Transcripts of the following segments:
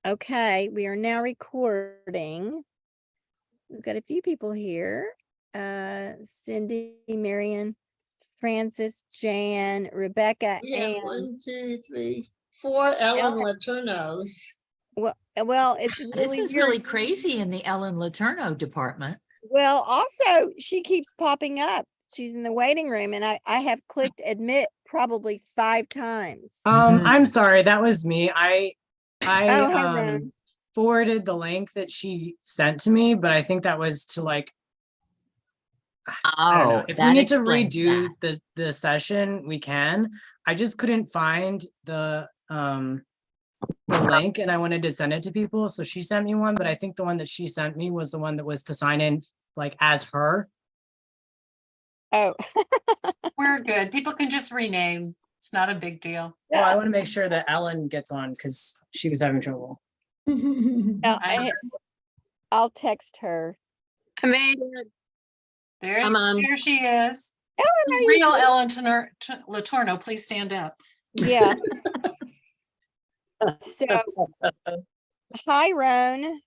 Okay, we are now recording. We've got a few people here. Cindy, Marion, Francis, Jan, Rebecca, We have and 1, 2, 3, 4 Ellen Ellen. Letourneaus. Well, it's This really is really crazy in the Ellen Letourneau department. well. Also, she keeps popping up. She's in the waiting room, and I have clicked admit probably 5 times. I'm sorry, that was me. I Oh, hi, Ron. forwarded the link that she sent to me, but I think that was to like, I don't know. Oh, If we that need to explains redo that. the session, we can. I just couldn't find the link and I wanted to send it to people. So she sent me one, but I think the one that she sent me was the one that was to sign in like as her. Oh, We're good. People can just rename. It's not a big deal. Well, I want to make sure that Ellen gets on because she was having trouble. I'll text her. I made it. There, I'm on. there she is. Ellen, are you Real good? Ellen Letourneau, please stand up. Yeah. So, hi, Roan and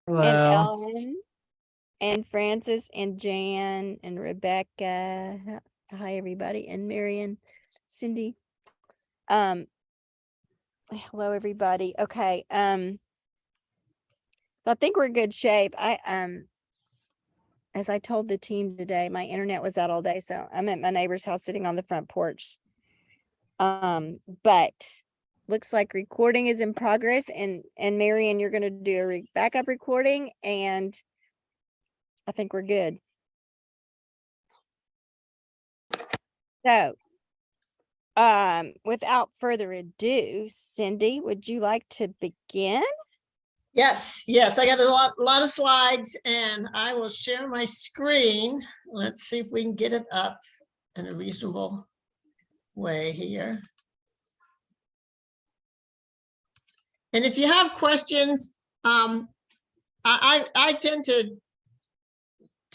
Hello. Ellen and Francis and Jan and Rebecca. Hi, everybody, and Marion, Cindy. Hello, everybody. Okay. So I think we're in good shape. As I told the team today, my internet was out all day, so I'm at my neighbor's house sitting on the front porch. But looks like recording is in progress, and Marion, you're going to do a backup recording, and I think we're good. So, without further ado, Cindy, would you like to begin? Yes, I got a lot of slides and I will share my screen. Let's see if we can get it up in a reasonable way here. And if you have questions, I tend to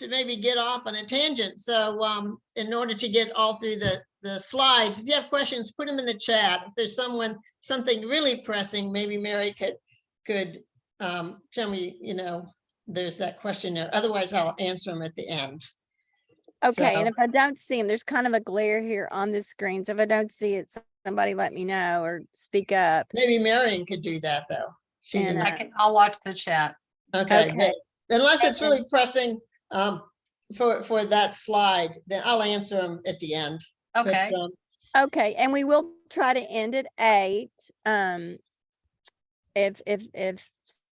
maybe get off on a tangent. So in order to get all through the slides, if you have questions, put them in the chat. If there's something really pressing, maybe Mary could tell me, there's that question there. Otherwise, I'll answer them at the end. Okay, So, and if I don't see them, there's kind of a glare here on the screen. So if I don't see it, somebody let me know or speak up. maybe Marion could do that though. She's And, in. I'll watch the chat. Okay, okay. but unless it's really pressing for that slide, then I'll answer them at the end. Okay. But, Okay, and we will try to end at 8. If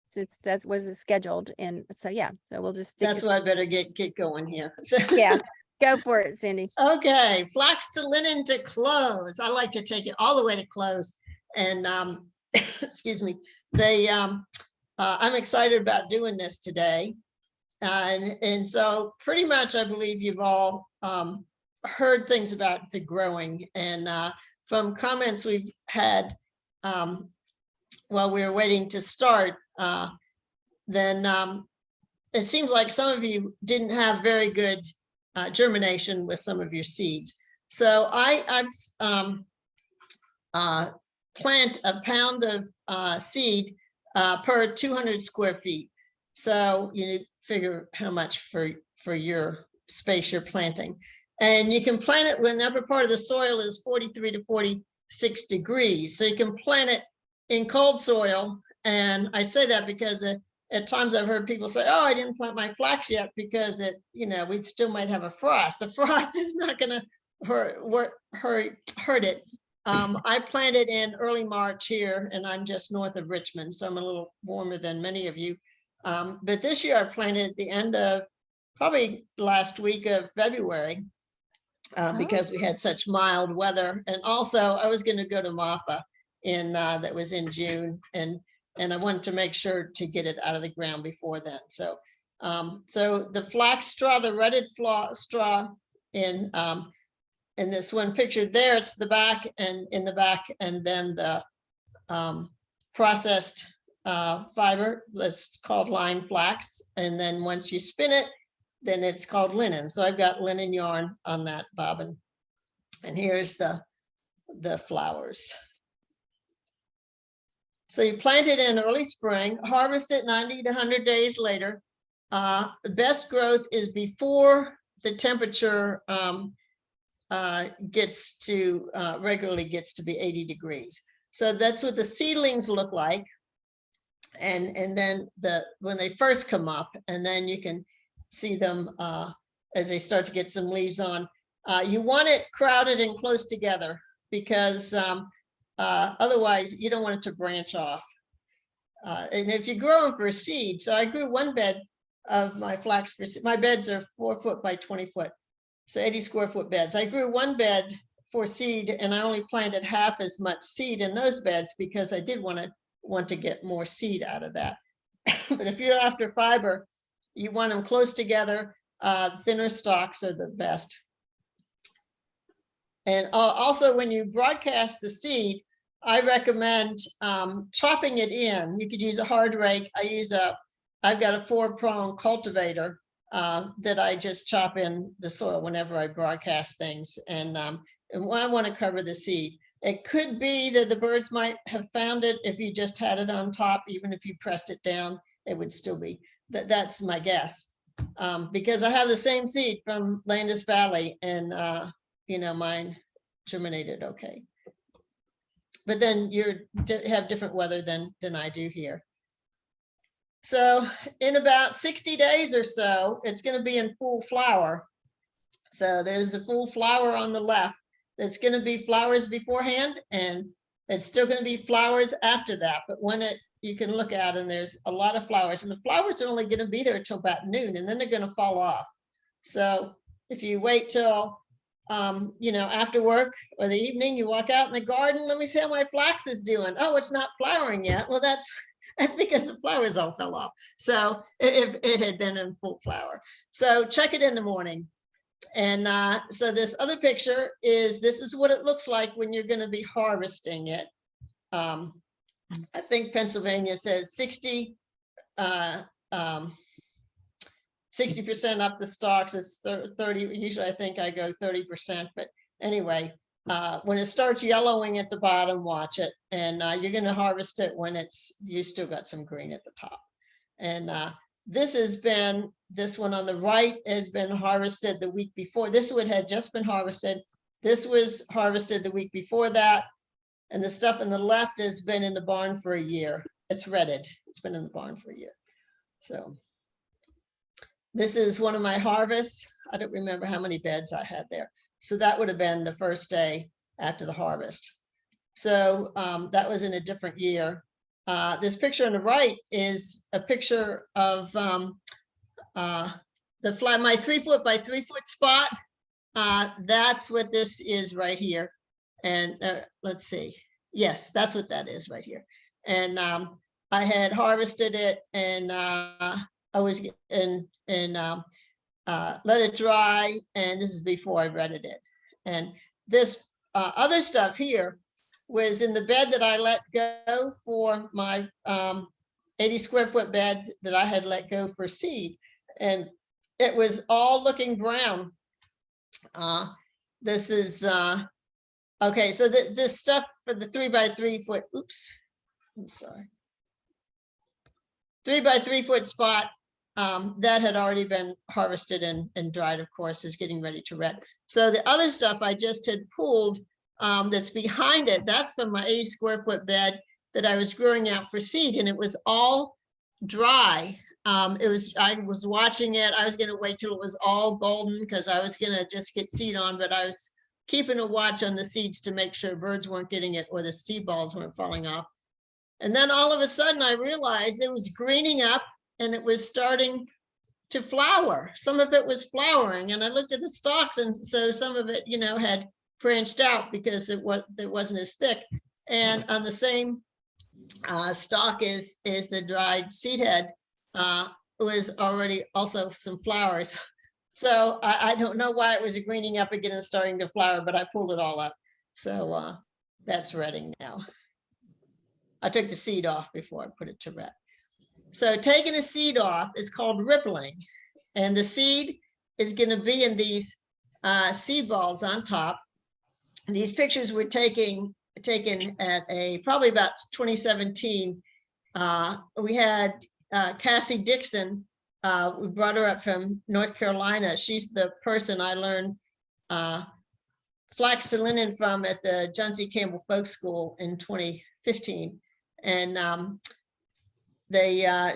since that was scheduled, and so yeah, so we'll just stick. that's why I better get going here. So, Yeah, go for it, Cindy. okay, flax to linen to clothes. I like to take it all the way to clothes, and excuse me. I'm excited about doing this today, and so pretty much I believe you've all heard things about the growing, and from comments we've had while we were waiting to start, then it seems like some of you didn't have very good germination with some of your seeds. So I've plant a pound of seed per 200 square feet. So you figure how much for your space you're planting. And you can plant it when the upper part of the soil is 43 to 46 degrees. So you can plant it in cold soil. And I say that because at times I've heard people say, oh, I didn't plant my flax yet because we still might have a frost. The frost is not going to hurt it. I planted in early March here, and I'm just north of Richmond, so I'm a little warmer than many of you. But this year I planted at the end of probably last week of February because we had such mild weather. And also I was going to go to Mappa that was in June, and I wanted to make sure to get it out of the ground before then. So so the flax straw, the retted straw in this one picture there, it's the back, and in the back, and then the processed fiber that's called line flax. And then once you spin it, then it's called linen. So I've got linen yarn on that bobbin. And here's the flowers. So you plant it in early spring, harvest it 90 to 100 days later. The best growth is before the temperature gets to regularly gets to be 80 degrees. So that's what the seedlings look like. And then when they first come up, and then you can see them as they start to get some leaves on. You want it crowded and close together because otherwise you don't want it to branch off. And if you grow them for seed, so I grew one bed of my flax for seed. My beds are 4 foot by 20 foot, so 80 square foot beds. I grew one bed for seed, and I only planted half as much seed in those beds because I did want to get more seed out of that. But if you're after fiber, you want them close together. Thinner stalks are the best. And also, when you broadcast the seed, I recommend chopping it in. You could use a hard rake. I've got a 4-prong cultivator that I just chop in the soil whenever I broadcast things. And I want to cover the seed. It could be that the birds might have found it if you just had it on top. Even if you pressed it down, it would still be. That's my guess. Because I have the same seed from Landis Valley, and mine germinated okay. But then you have different weather than I do here. So in about 60 days or so, it's going to be in full flower. So there's a full flower on the left. There's going to be flowers beforehand, and it's still going to be flowers after that. But when you can look at, and there's a lot of flowers, and the flowers are only going to be there till about noon, and then they're going to fall off. So if you wait till after work or the evening, you walk out in the garden, let me see how my flax is doing. Oh, it's not flowering yet. Well, that's because the flowers all fell off. So if it had been in full flower. So check it in the morning. And so this other picture this is what it looks like when you're going to be harvesting it. I think Pennsylvania says 60% up the stalks. It's 30. Usually I think I go 30%, but anyway, when it starts yellowing at the bottom, watch it. And you're going to harvest it when you still got some green at the top. And this one on the right has been harvested the week before. This one had just been harvested. This was harvested the week before that. And the stuff on the left has been in the barn for a year. It's redded. It's been in the barn for a year. So this is one of my harvests. I don't remember how many beds I had there. So that would have been the first day after the harvest. So that was in a different year. This picture on the right is a picture of my 3 foot by 3 foot spot. That's what this is right here. And let's see. Yes, that's what that is right here. And I had harvested it, and I was let it dry. And this is before I redded it. And this other stuff here was in the bed that I let go for my 80 square foot bed that I had let go for seed. And it was all looking brown. This is, okay, so this stuff for the 3 by 3 foot, oops, I'm sorry. 3 by 3 foot spot, that had already been harvested and dried, of course, is getting ready to red. So the other stuff I just had pulled that's behind it, that's from my 80 square foot bed that I was growing out for seed, and it was all dry. I was watching it. I was going to wait till it was all golden because I was going to just get seed on, but I was keeping a watch on the seeds to make sure birds weren't getting it or the seed balls weren't falling off. And then all of a sudden I realized it was greening up and it was starting to flower. Some of it was flowering, and I looked at the stalks, and so some of it, had branched out because it wasn't as thick. And on the same stalk is the dried seed head, was already also some flowers. So I don't know why it was greening up again and starting to flower, but I pulled it all up. So that's redding now. I took the seed off before I put it to red. So taking a seed off is called rippling. And the seed is going to be in these seed balls on top. And these pictures we're taking taken at probably about 2017. We had Cassie Dixon. We brought her up from North Carolina. She's the person I learned flax to linen from at the John C. Campbell Folk School in 2015. And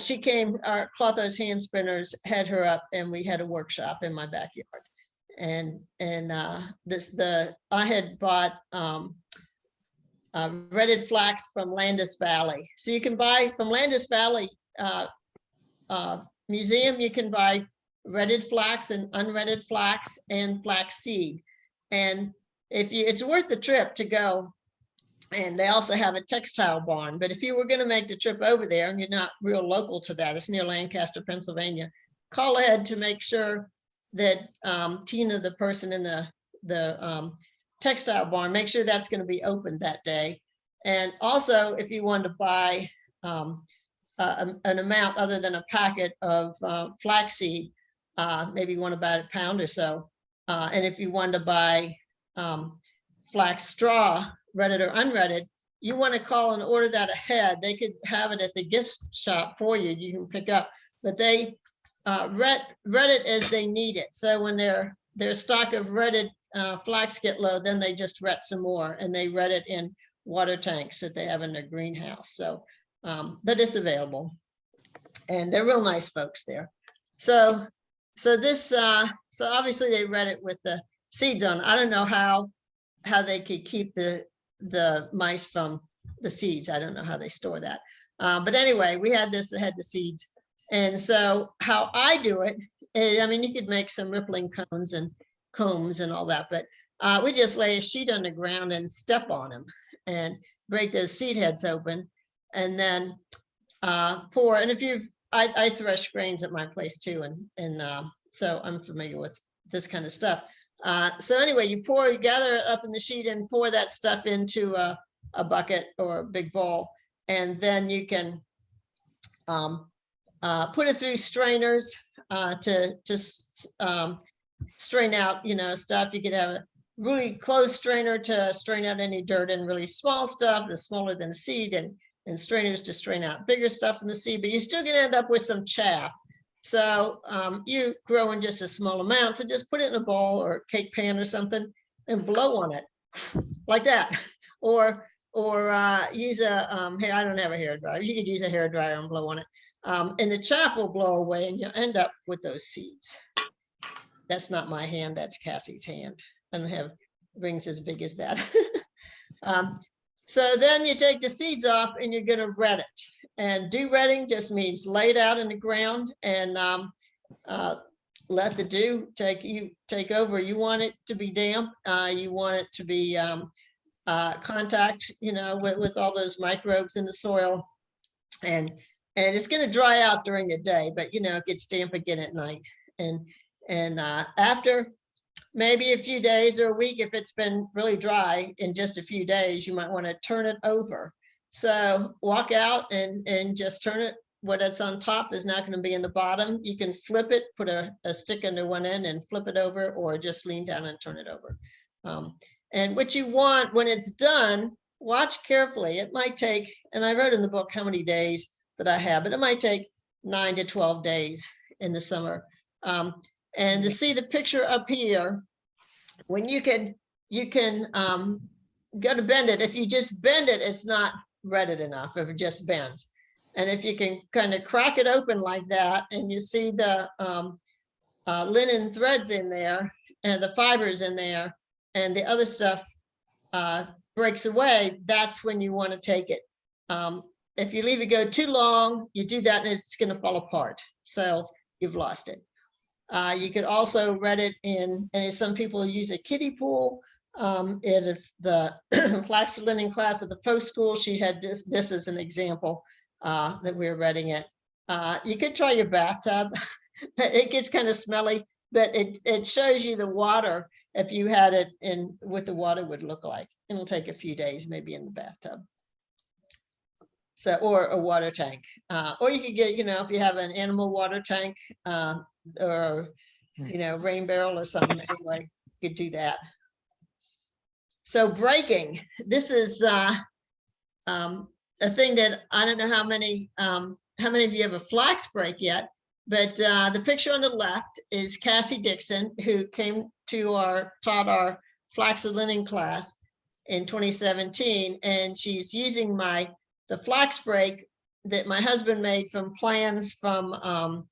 she came, our Clothos hand spinners had her up, and we had a workshop in my backyard. And I had bought retted flax from Landis Valley. So you can buy from Landis Valley Museum, you can buy retted flax and unretted flax and flax seed. And it's worth the trip to go. And they also have a textile barn. But if you were going to make the trip over there and you're not real local to that, it's near Lancaster, Pennsylvania, call ahead to make sure that Tina, the person in the textile barn, make sure that's going to be open that day. And also, if you want to buy an amount other than a packet of flaxseed, maybe you want to buy a pound or so. And if you want to buy flax straw, retted or unretted, you want to call and order that ahead. They could have it at the gift shop for you. You can pick up, but they ret it as they need it. So when their stock of retted flax get low, then they just ret some more, and they ret it in water tanks that they have in their greenhouse. So, but it's available, and they're real nice folks there. So obviously they ret it with the seeds on. I don't know how they could keep the mice from the seeds. I don't know how they store that. But anyway, we had this that had the seeds. And so how I do it is, I mean, you could make some rippling cones and combs and all that, but we just lay a sheet on the ground and step on them and break those seed heads open, and then pour. And if I thresh grains at my place too. And so I'm familiar with this kind of stuff. So anyway, you gather it up in the sheet and pour that stuff into a bucket or a big bowl. And then you can put it through strainers to strain out, stuff. You could have a really closed strainer to strain out any dirt and really small stuff that's smaller than seed, and strainers to strain out bigger stuff in the seed, but you're still going to end up with some chaff. So you grow in just a small amount. So just put it in a bowl or cake pan or something and blow on it like that. Or use a, hey, I don't have a hairdryer. You could use a hairdryer and blow on it. And the chaff will blow away and you'll end up with those seeds. That's not my hand, that's Cassie's hand. I don't have rings as big as that. So then you take the seeds off and you're going to ret it. And de-retting just means lay it out in the ground and let the dew take over. You want it to be damp. You want it to be contact, with all those microbes in the soil. And it's going to dry out during the day, but it gets damp again at night. And after maybe a few days or a week, if it's been really dry in just a few days, you might want to turn it over. So walk out and just turn it. What it's on top is not going to be in the bottom. You can flip it, put a stick under one end and flip it over, or just lean down and turn it over. And what you want when it's done, watch carefully. It might take, and I wrote in the book how many days that I have, but it might take 9 to 12 days in the summer. And to see the picture up here, when you can go to bend it. If you just bend it, it's not retted enough if it just bends. And if you can kind of crack it open like that, and you see the linen threads in there and the fibers in there and the other stuff breaks away, that's when you want to take it. If you leave it go too long, you do that and it's going to fall apart. So you've lost it. You could also ret it in, and some people use a kiddie pool. In the flax to linen class at the folk school, she had this as an example that we were retting it. You could try your bathtub. It gets kind of smelly, but it shows you the water, if you had it in, what the water would look like. It'll take a few days, maybe in the bathtub. So, or a water tank, or you could get, if you have an animal water tank, or rain barrel or something. Anyway, you could do that. So breaking, this is a thing that I don't know how many of you have a flax break yet, but the picture on the left is Cassie Dixon, who came to taught our flax and linen class in 2017, and she's using the flax break that my husband made from plans from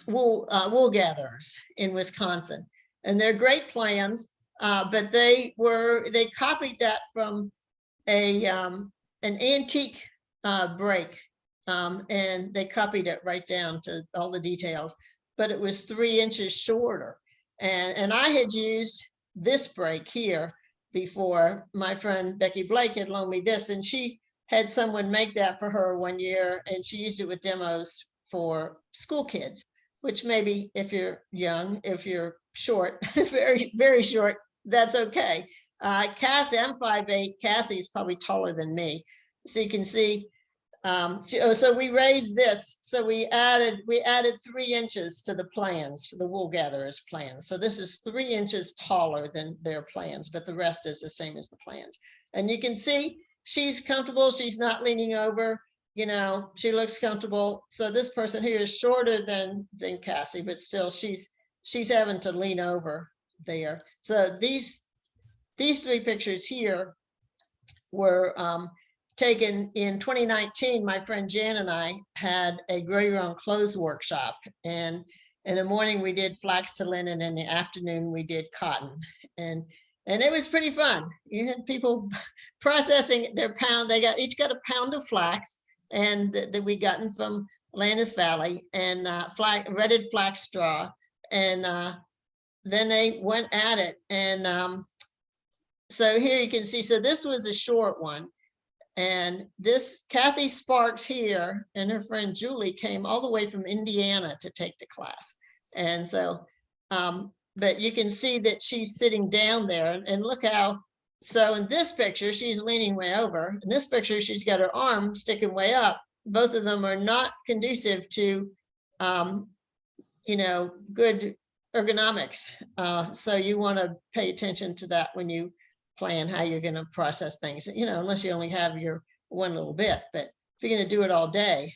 wool gatherers in Wisconsin. And they're great plans, but they copied that from an antique break, and they copied it right down to all the details, but it was 3 inches shorter. And I had used this break here before. My friend Becky Blake had loaned me this, and she had someone make that for her one year, and she used it with demos for school kids, which maybe if you're young, if you're short, very, very short, that's okay. Cassie, I'm 5'8". Cassie's probably taller than me. So you can see, so we raised this. So we added 3 inches to the plans for the wool gatherers plans. So this is 3 inches taller than their plans, but the rest is the same as the plans. And you can see she's comfortable. She's not leaning over. You know, she looks comfortable. So this person here is shorter than Cassie, but still she's having to lean over there. So these 3 pictures here were taken in 2019. My friend Jan and I had a grow your own clothes workshop, and in the morning we did flax to linen, in the afternoon we did cotton, and it was pretty fun. You had people processing their pound. They each got a pound of flax, and that we gotten from Landis Valley, and retted flax straw, and then they went at it. And so here you can see, so this was a short one. And this Kathy Sparks here and her friend Julie came all the way from Indiana to take the class. And so, but you can see that she's sitting down there, and look how, so in this picture, she's leaning way over. In this picture, she's got her arm sticking way up. Both of them are not conducive to, you know, good ergonomics. So you want to pay attention to that when you plan how you're going to process things, you know, unless you only have your one little bit. But if you're going to do it all day,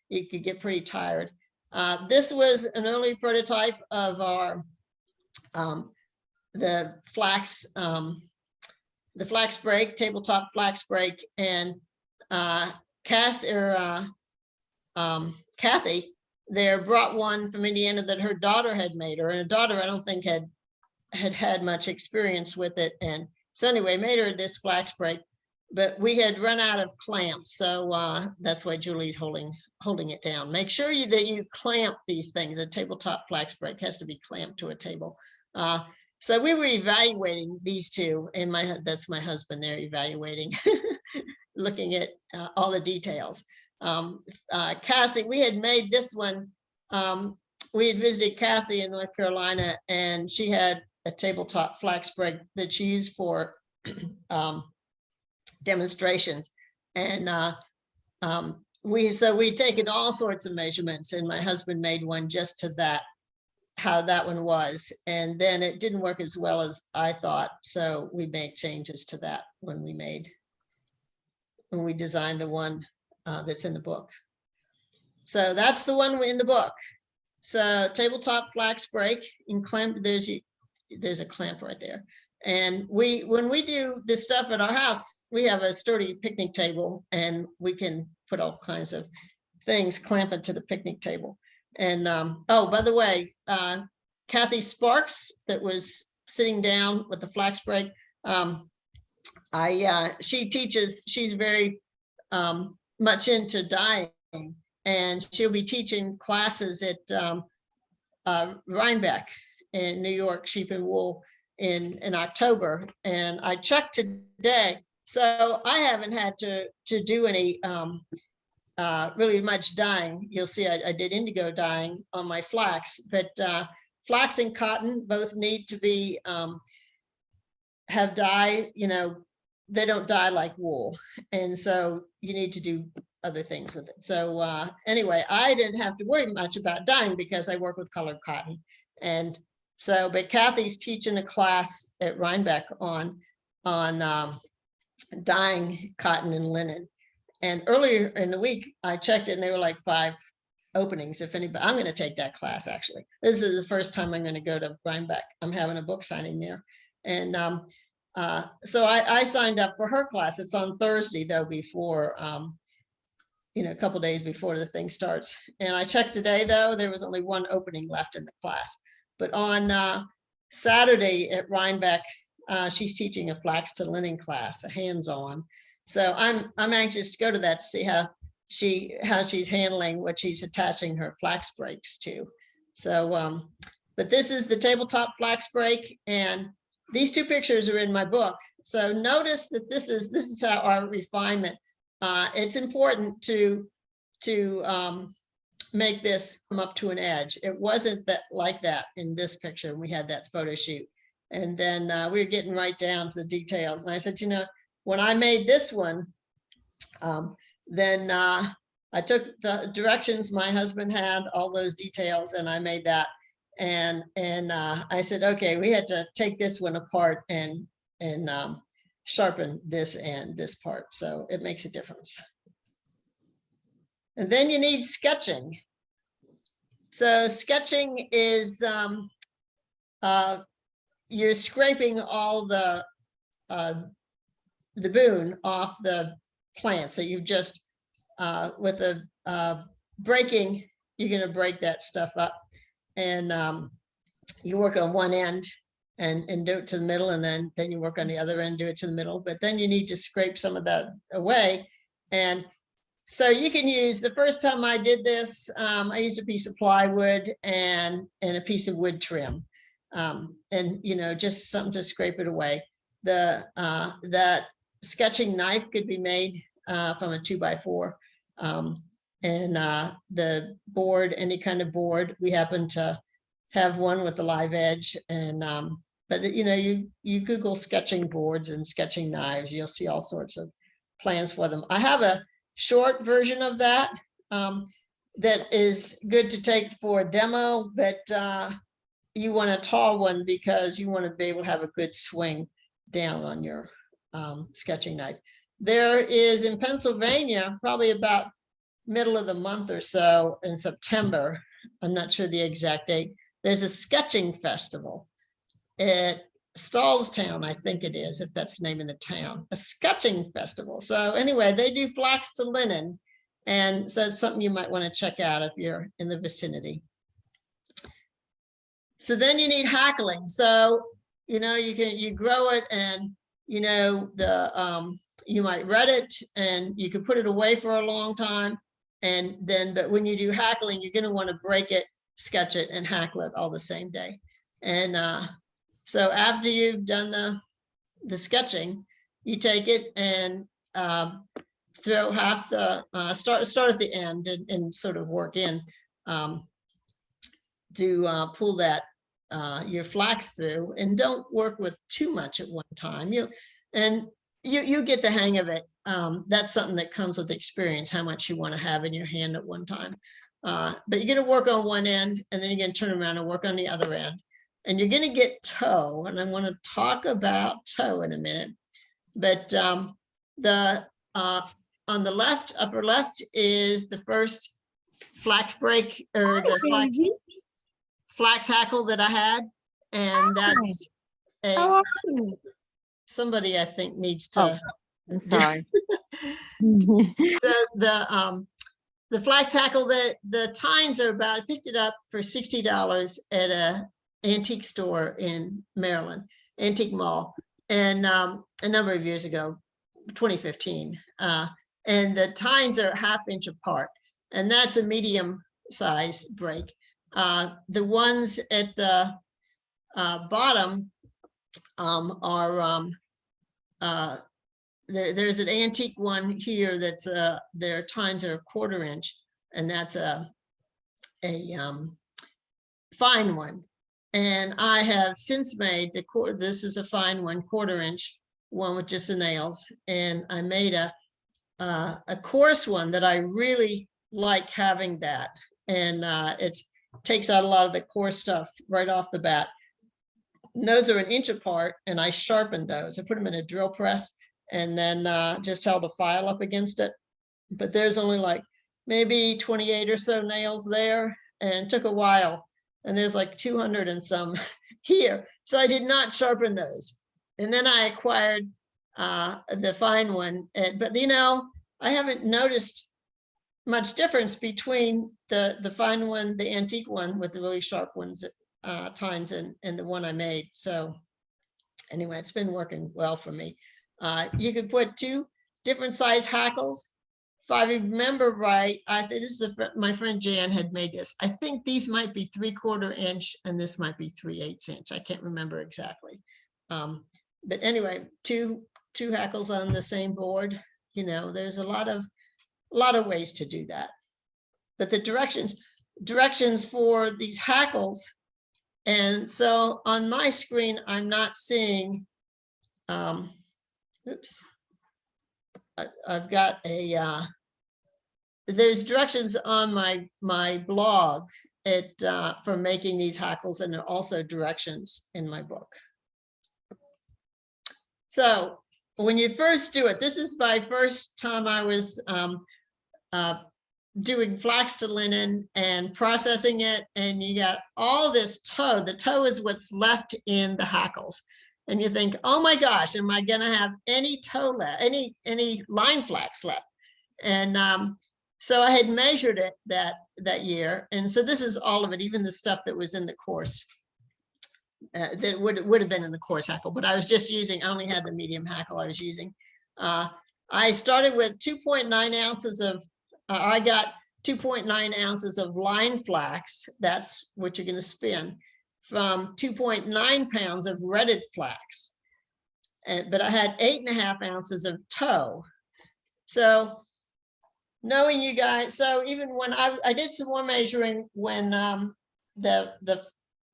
you could get pretty tired. This was an early prototype of our the flax break, tabletop flax break, and Kathy there brought one from Indiana that her daughter had made her, and her daughter I don't think had much experience with it. And so anyway, made her this flax break, but we had run out of clamps. So that's why Julie's holding it down. Make sure that you clamp these things. A tabletop flax break has to be clamped to a table. So we were evaluating these two, and that's my husband there evaluating, looking at all the details. Cassie, we had made this one. We had visited Cassie in North Carolina, and she had a tabletop flax break that she used for demonstrations. And we'd taken all sorts of measurements, and my husband made one just to that, how that one was. And then it didn't work as well as I thought. So we made changes to that when we designed the one that's in the book. So that's the one in the book. So tabletop flax break and clamp, there's a clamp right there. And when we do this stuff at our house, we have a sturdy picnic table, and we can put all kinds of things, clamp it to the picnic table. And oh, by the way, Kathy Sparks that was sitting down with the flax break, she teaches, she's very much into dyeing, and she'll be teaching classes at Rhinebeck in New York, sheep and wool in October. And I checked today, so I haven't had to do any really much dyeing. You'll see I did indigo dyeing on my flax, but flax and cotton both need to be have dye, you know, they don't dye like wool, and so you need to do other things with it. So anyway, I didn't have to worry much about dyeing because I work with colored cotton, and So, but Kathy's teaching a class at Rhinebeck on dyeing cotton and linen. And earlier in the week, I checked it and there were like 5 openings. If anybody, I'm going to take that class actually. This is the first time I'm going to go to Rhinebeck. I'm having a book signing there. And so I signed up for her class. It's on Thursday though, before, a couple days before the thing starts. And I checked today though, there was only 1 opening left in the class. But on Saturday at Rhinebeck, she's teaching a flax to linen class, a hands-on. So I'm anxious to go to that to see how she's handling what she's attaching her flax breaks to. So, but this is the tabletop flax break, and these 2 pictures are in my book. So notice that this is how our refinement. It's important to make this come up to an edge. It wasn't that like that in this picture. We had that photo shoot, and then we were getting right down to the details. And I said, when I made this one, then I took the directions my husband had, all those details, and I made that. And I said, okay, we had to take this one apart and sharpen this and this part. So it makes a difference. And then you need sketching. So sketching is you're scraping all the boon off the plant. So you just with a breaking, you're going to break that stuff up, and you work on one end and do it to the middle, and then you work on the other end, do it to the middle. But then you need to scrape some of that away. And so you can use, the first time I did this, I used a piece of plywood and a piece of wood trim, and just something to scrape it away. That sketching knife could be made from a 2x4, and the board, any kind of board. We happen to have one with a live edge, and but you Google sketching boards and sketching knives, you'll see all sorts of plans for them. I have a short version of that that is good to take for a demo, but you want a tall one because you want to be able to have a good swing down on your sketching knife. There is in Pennsylvania, probably about middle of the month or so in September, I'm not sure the exact date, there's a sketching festival at Stallstown, I think it is, if that's the name of the town, a sketching festival. So anyway, they do flax to linen, and so it's something you might want to check out if you're in the vicinity. So then you need hackling. So you grow it, and you might red it, and you can put it away for a long time, and then but when you do hackling, you're going to want to break it, sketch it, and hackle it all the same day. And so after you've done the sketching, you take it and throw half the start at the end and sort of work in to pull that your flax through, and don't work with too much at one time. You get the hang of it. That's something that comes with experience, how much you want to have in your hand at one time. But you're going to work on one end, and then you're going to turn around and work on the other end. And you're going to get toe, and I want to talk about toe in a minute. But on the left, upper left, is the first flax break, or the flax hackle that I had, and that's somebody I think needs to. I'm sorry. So the flax hackle, the tines are about, I picked it up for $60 at a antique store in Maryland, antique mall, and a number of years ago, 2015. And the tines are 1/2 inch apart, and that's a medium size break. The ones at the bottom are there's an antique one here that's their tines are 1/4 inch, and that's a fine one. And I have since made this is a fine one, 1/4 inch one with just the nails, and I made a coarse one that I really like having that, and it takes out a lot of the coarse stuff right off the bat. those are an inch apart, and I sharpened those. I put them in a drill press and then just held a file up against it. But there's only like maybe 28 or so nails there, and took a while. And there's like 200 and some here. So I did not sharpen those. And then I acquired the fine one. But you know, I haven't noticed much difference between the fine one, the antique one with the really sharp ones, tines, and the one I made. So anyway, it's been working well for me. You could put 2 different size hackles. If I remember right, I think this is my friend Jan had made this. I think these might be 3/4 inch and this might be 3/8 inch. I can't remember exactly. But anyway, two hackles on the same board. You know, there's a lot of ways to do that. But the directions for these hackles. And so on my screen, I'm not seeing, oops. I've got there's directions on my blog for making these hackles, and there are also directions in my book. So when you first do it, this is my first time I was doing flax to linen and processing it, and you got all this tow. The tow is what's left in the hackles. And you think, oh my gosh, am I gonna have any tow left, any line flax left? And so I had measured it that year. And so this is all of it, even the stuff that was in the coarse, that would have been in the coarse hackle, but I was just using, I only had the medium hackle I was using. I started with 2.9 ounces of, I got 2.9 ounces of line flax. That's what you're gonna spin, from 2.9 pounds of retted flax. But I had 8.5 ounces of tow. So knowing you guys, so even when I did some more measuring when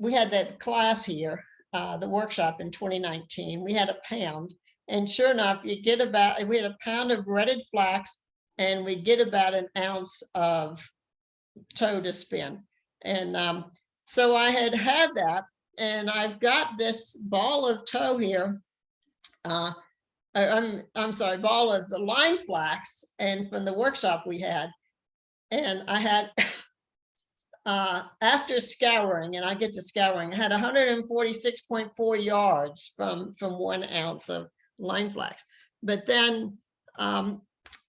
we had that class here, the workshop in 2019, we had a pound, and sure enough, we had a pound of retted flax, and we get about an ounce of tow to spin. And so I had that, and I've got this ball of tow here. I'm sorry, ball of the line flax, and from the workshop we had, and I had after scouring, and I get to scouring, I had 146.4 yards from 1 ounce of line flax. But then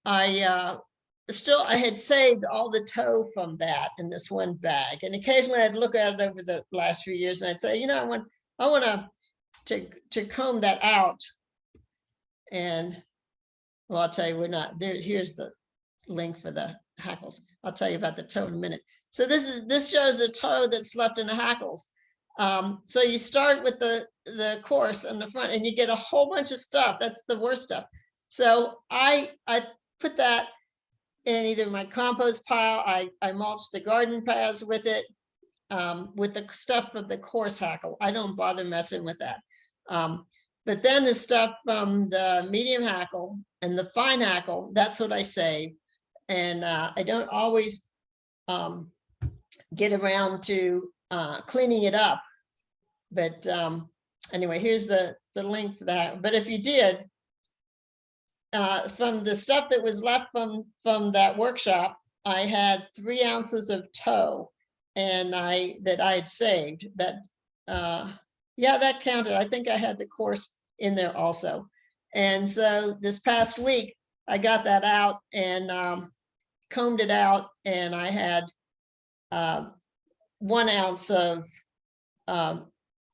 I had saved all the tow from that in this one bag, and occasionally I'd look at it over the last few years, and I'd say, you know, I want to comb that out. And well, I'll tell you, we're not there. Here's the link for the hackles. I'll tell you about the tow in a minute. So this shows the tow that's left in the hackles. So you start with the coarse in the front, and you get a whole bunch of stuff. That's the worst stuff. So I put that in either my compost pile. I mulch the garden paths with it, with the stuff of the coarse hackle. I don't bother messing with that. But then the stuff from the medium hackle and the fine hackle, that's what I save. And I don't always get around to cleaning it up. But anyway, here's the link for that. But if you did, from the stuff that was left from that workshop, I had 3 ounces of tow, and that I had saved. That yeah, that counted. I think I had the coarse in there also. And so this past week, I got that out and combed it out, and I had 1 ounce of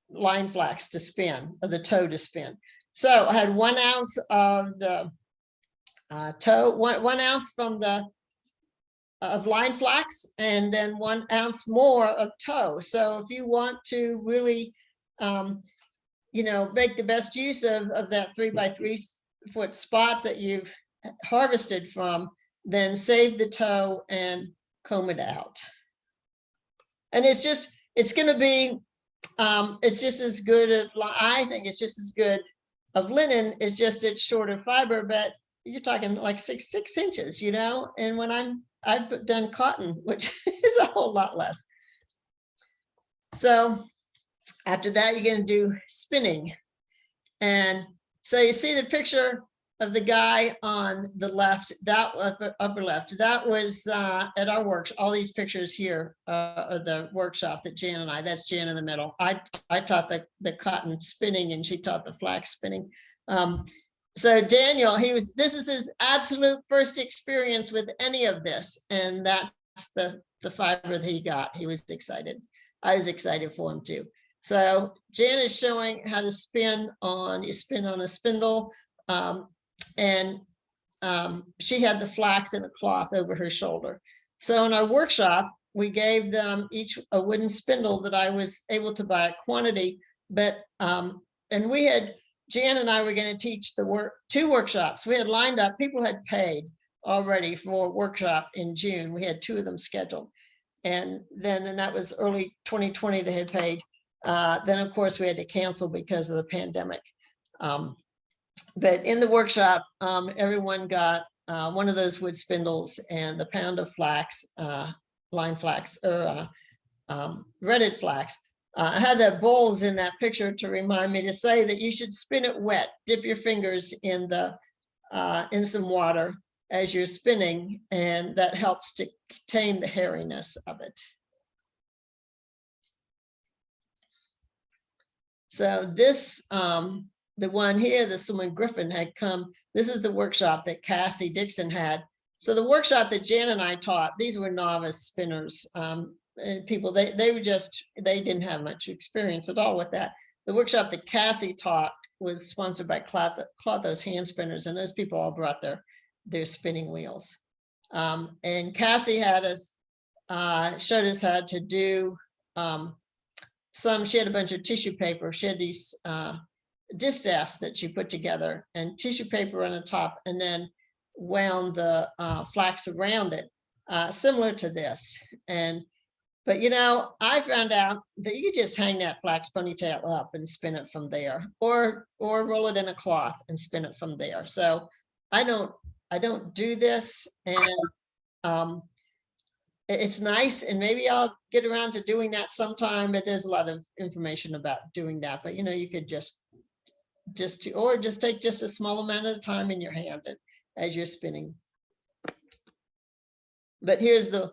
line flax to spin, or the tow to spin. So I had 1 ounce of the tow, one ounce from of line flax, and then 1 ounce more of tow. So if you want to really, you know, make the best use of that 3 by 3 foot spot that you've harvested from, then save the tow and comb it out. And it's going to be, it's just as good, I think it's just as good of linen. It's just it's shorter fiber, but you're talking like 6 inches, you know. And when I've done cotton, which is a whole lot less. So After that, you're going to do spinning. And so you see the picture of the guy on the left, that upper left, that was at our work. All these pictures here are the workshop that Jan and I, that's Jan in the middle. I taught the cotton spinning and she taught the flax spinning. So Daniel, this is his absolute first experience with any of this. And that's the fiber that he got. He was excited. I was excited for him too. So Jan is showing how to spin on, you spin on a spindle. She had the flax in a cloth over her shoulder. So in our workshop, we gave them each a wooden spindle that I was able to buy a quantity, but, and we had, Jan and I were going to teach two workshops. We had lined up, people had paid already for a workshop in June. We had 2 of them scheduled. And that was early 2020, they had paid. Then of course we had to cancel because of the pandemic. But in the workshop, everyone got one of those wood spindles and the pound of flax, line flax, or retted flax. I had that bowls in that picture to remind me to say that you should spin it wet. Dip your fingers in some water as you're spinning, and that helps to tame the hairiness of it. So this, the one here, this woman Griffin had come. This is the workshop that Cassie Dixon had. So the workshop that Jan and I taught, these were novice spinners. And people, they didn't have much experience at all with that. The workshop that Cassie taught was sponsored by Clotho's Hand Spinners, and those people all brought their spinning wheels. And Cassie had us, showed us how to do she had a bunch of tissue paper. She had these distaffs that she put together and tissue paper on the top, and then wound the flax around it, similar to this. But you know, I found out that you could just hang that flax ponytail up and spin it from there, or roll it in a cloth and spin it from there. So I don't do this, and it's nice, and maybe I'll get around to doing that sometime, but there's a lot of information about doing that. But you know, you could just take just a small amount of time in your hand as you're spinning. But here's the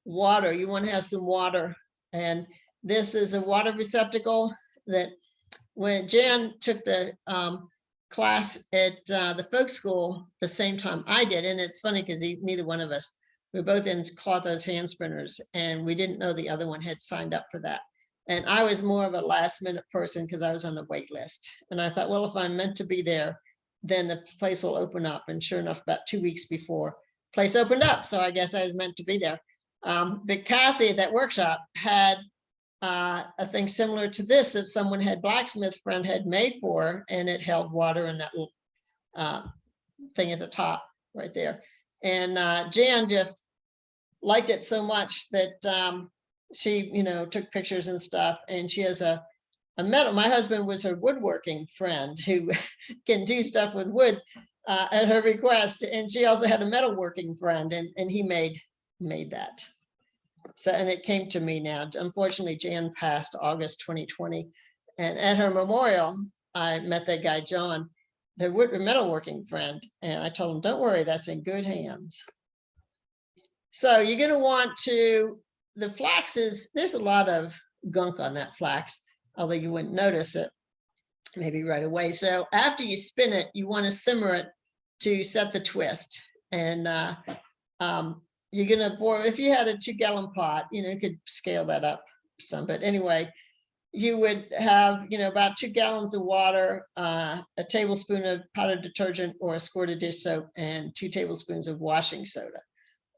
water. You want to have some water, and this is a water receptacle that when Jan took the class at the folk school the same time I did, and it's funny because neither one of us, we were both in Clotho's Hand Spinners, and we didn't know the other one had signed up for that. And I was more of a last minute person because I was on the wait list. And I thought, well, if I'm meant to be there, then the place will open up. And sure enough, about 2 weeks before, place opened up. So I guess I was meant to be there. But Cassie at that workshop had a thing similar to this that someone had, blacksmith friend had made for her, and it held water in that little thing at the top right there. And Jan just liked it so much that she, you know, took pictures and stuff. And she has a metal. My husband was her woodworking friend who can do stuff with wood at her request. And she also had a metalworking friend, and he made that. So, and it came to me now. Unfortunately, Jan passed August 2020. And at her memorial, I met that guy, John, the metalworking friend. And I told him, don't worry, that's in good hands. So you're going to want to, the flaxes, there's a lot of gunk on that flax, although you wouldn't notice it maybe right away. So after you spin it, you want to simmer it to set the twist. And you're going to boil, if you had a 2-gallon pot, you know, you could scale that up some, but anyway, you would have, you know, about 2 gallons of water, a tablespoon of powdered detergent or a squirt of dish soap, and 2 tablespoons of washing soda.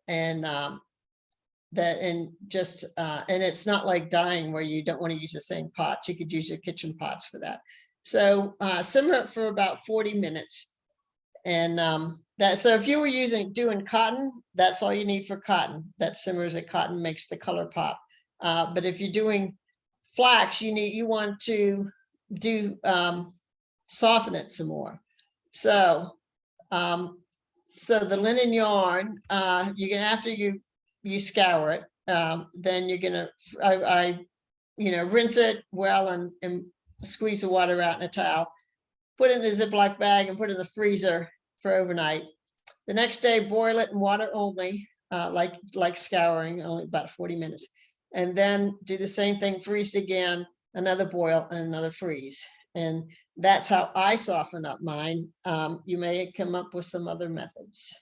And and it's not like dyeing where you don't want to use the same pots. You could use your kitchen pots for that. So simmer it for about 40 minutes. And so if you were doing cotton, that's all you need for cotton. That simmers at cotton, makes the color pop. But if you're doing flax, you want to do soften it some more. So the linen yarn, you're gonna, after you scour it, then you're gonna, I rinse it well and squeeze the water out in a towel, put it in a Ziploc bag and put it in the freezer for overnight. The next day, boil it in water only, like scouring, only about 40 minutes. And then do the same thing, freeze it again, another boil and another freeze. And that's how I soften up mine. You may come up with some other methods.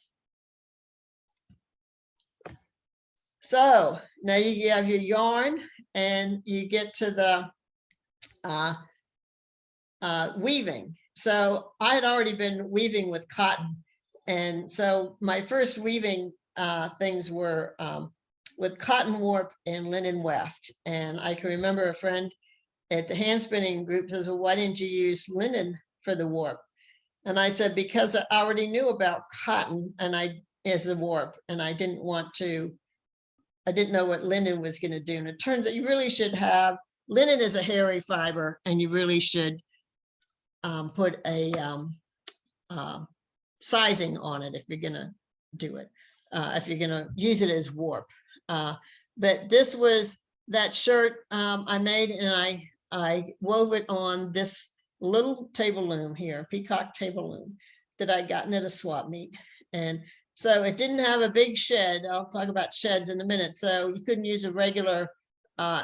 So now you have your yarn and you get to the weaving. So I had already been weaving with cotton. And so my first weaving things were with cotton warp and linen weft. And I can remember a friend at the hand spinning group says, well, why didn't you use linen for the warp? And I said, because I already knew about cotton and as a warp, and I didn't know what linen was going to do. And it turns out you really should have, linen is a hairy fiber, and you really should put a sizing on it if you're going to do it, if you're going to use it as warp. But this was that shirt I made, and I wove it on this little table loom here, peacock table loom that I gotten at a swap meet. And so it didn't have a big shed. I'll talk about sheds in a minute. So you couldn't use a regular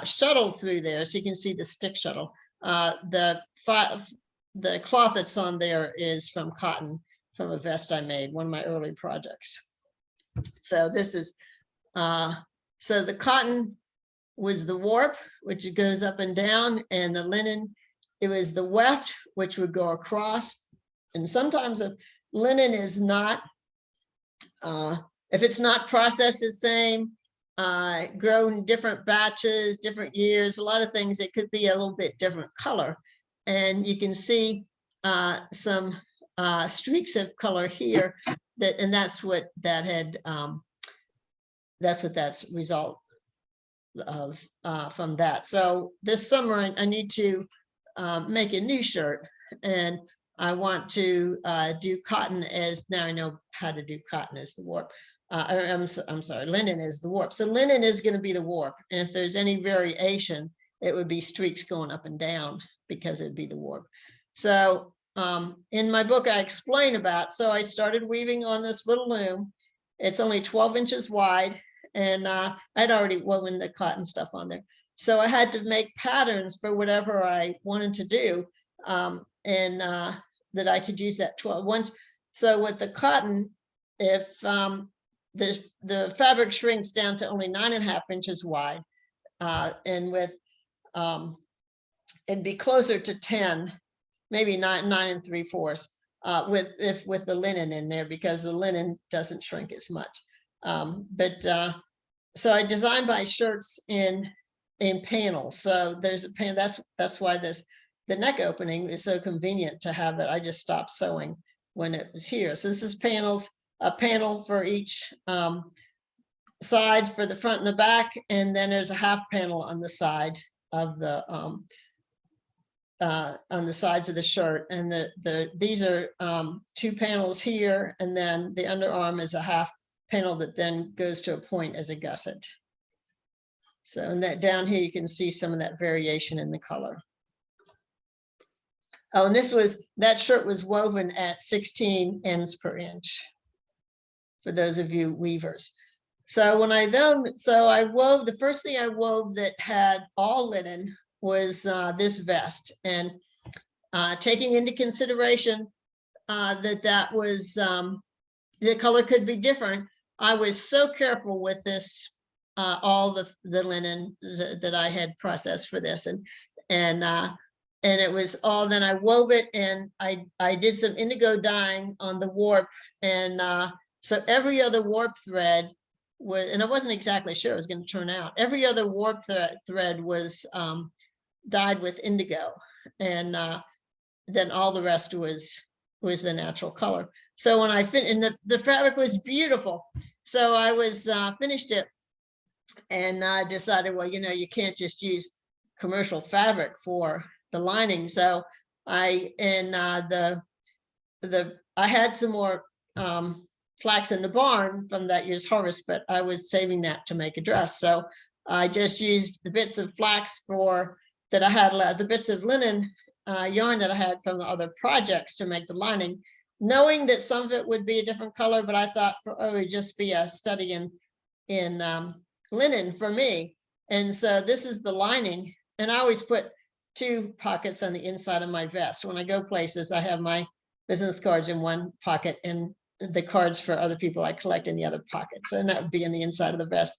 shuttle through there. So you can see the stick shuttle. The cloth that's on there is from cotton, from a vest I made, one of my early projects. So this is, so the cotton was the warp, which it goes up and down, and the linen, it was the weft, which would go across. And sometimes if linen is not, if it's not processed the same, grown in different batches, different years, a lot of things, it could be a little bit different color. And you can see some streaks of color here, and that's what that had, that's result of from that. So this summer I need to make a new shirt, and I want to do cotton as, now I know how to do cotton as the warp. I'm sorry, linen is the warp. So linen is going to be the warp, and if there's any variation, it would be streaks going up and down because it'd be the warp. So in my book I explain about, so I started weaving on this little loom. It's only 12 inches wide, and I'd already woven the cotton stuff on there. So I had to make patterns for whatever I wanted to do, and that I could use that 12 once. So with the cotton, if the fabric shrinks down to only 9.5 inches wide, and with it'd be closer to 10, maybe 9 3/4, with the linen in there, because the linen doesn't shrink as much. So I designed my shirts in panels. So there's a pan, that's why the neck opening is so convenient to have it. I just stopped sewing when it was here. So this is panels, a panel for each side, for the front and the back, and then there's a half panel on the side of the on the sides of the shirt. And these are 2 panels here, and then the underarm is a half panel that then goes to a point as a gusset. So, and that down here, you can see some of that variation in the color. Oh, and that shirt was woven at 16 ends per inch, for those of you weavers. So when I wove, the first thing I wove that had all linen was this vest, and taking into consideration that was, the color could be different. I was so careful with this, all the linen that I had processed for this, and it was all, then I wove it, and I did some indigo dyeing on the warp, and so every other warp thread was, and I wasn't exactly sure it was going to turn out, every other warp thread was dyed with indigo, and then all the rest was the natural color. So when I finished, and the fabric was beautiful, so I was finished it, and I decided, well, you can't just use commercial fabric for the lining. So I had some more flax in the barn from that year's harvest, but I was saving that to make a dress. So I just used the bits of flax that I had, the bits of linen yarn that I had from the other projects to make the lining, knowing that some of it would be a different color, but I thought it would just be a study in linen for me. And so this is the lining, and I always put 2 pockets on the inside of my vest. When I go places, I have my business cards in one pocket and the cards for other people I collect in the other pockets, and that would be in the inside of the vest.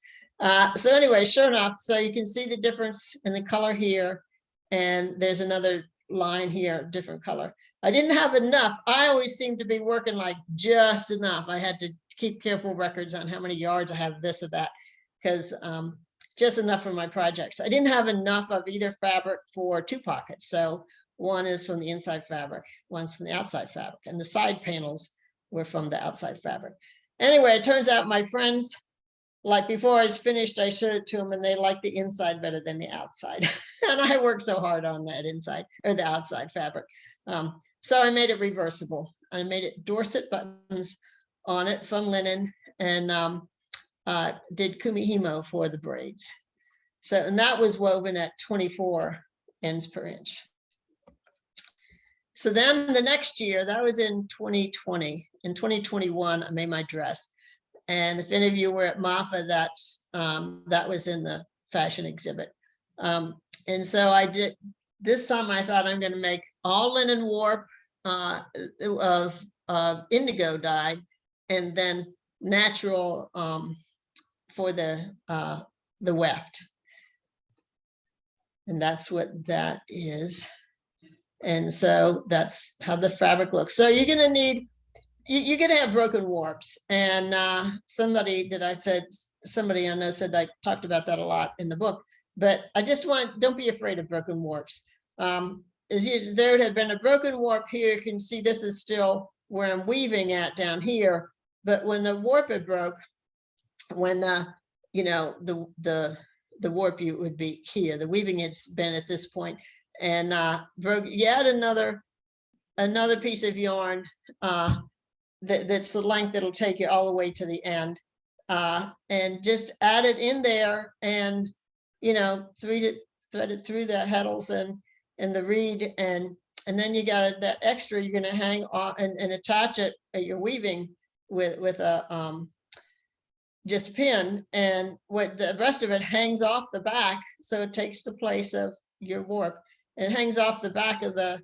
So anyway, sure enough, so you can see the difference in the color here, and there's another line here, different color. I didn't have enough. I always seem to be working like just enough. I had to keep careful records on how many yards I have, this or that, because just enough for my projects. I didn't have enough of either fabric for 2 pockets. So one is from the inside fabric, one's from the outside fabric, and the side panels were from the outside fabric. Anyway, it turns out my friends, like before I was finished, I showed it to them and they liked the inside better than the outside. And I worked so hard on that inside or the outside fabric. So I made it reversible. I made it Dorset buttons on it from linen, and did kumihimo for the braids. So, and that was woven at 24 ends per inch. So then the next year, that was in 2020. In 2021, I made my dress. And if any of you were at MAFA, that was in the fashion exhibit. And so I did, this time I thought I'm going to make all linen warp of indigo dye, and then natural for the weft. And that's what that is. And so that's how the fabric looks. So you're going to need, you're going to have broken warps. And somebody I know said I talked about that a lot in the book, but I just don't be afraid of broken warps. There would have been a broken warp here. You can see this is still where I'm weaving at down here. But when the warp had broke, when you know, the warp would be here, the weaving had been at this point, and broke. You add another piece of yarn that's the length that'll take you all the way to the end, and just add it in there, and you know, thread it through the heddles and the reed, and then you got that extra you're going to hang off and attach it at your weaving with a just a pin, and what the rest of it hangs off the back, so it takes the place of your warp. It hangs off the back of the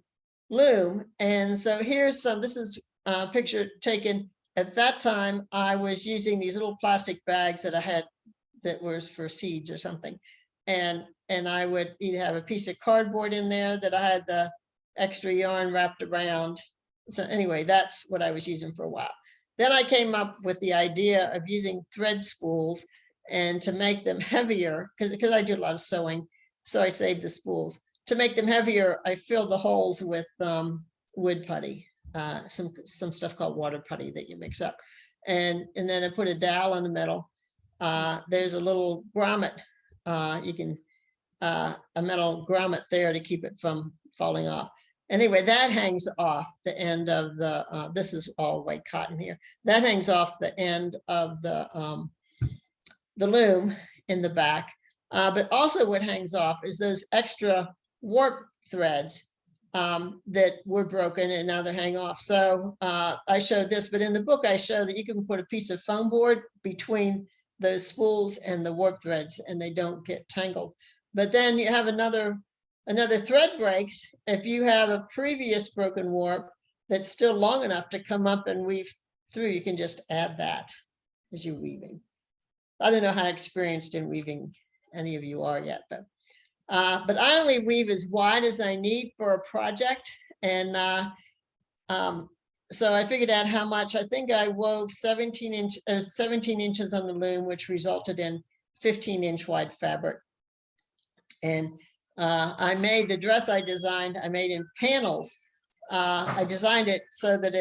loom. And so here's this is a picture taken at that time. I was using these little plastic bags that I had that was for seeds or something, and I would either have a piece of cardboard in there that I had the extra yarn wrapped around. So anyway, that's what I was using for a while. Then I came up with the idea of using thread spools, and to make them heavier, because I do a lot of sewing, so I saved the spools. To make them heavier, I filled the holes with wood putty, some stuff called water putty that you mix up, and then I put a dowel in the middle. There's a little grommet, a metal grommet there to keep it from falling off. Anyway, that hangs off the end of the, this is all white cotton here. That hangs off the end of the loom in the back. But also what hangs off is those extra warp threads that were broken, and now they're hanging off. So I showed this, but in the book I show that you can put a piece of foam board between those spools and the warp threads, and they don't get tangled. But then you have another thread breaks. If you have a previous broken warp that's still long enough to come up and weave through, you can just add that as you're weaving. I don't know how experienced in weaving any of you are yet, but I only weave as wide as I need for a project. And so I figured out how much. I think I wove 17 inches on the loom, which resulted in 15-inch wide fabric. And I made the dress I designed, I made in panels. I designed it so that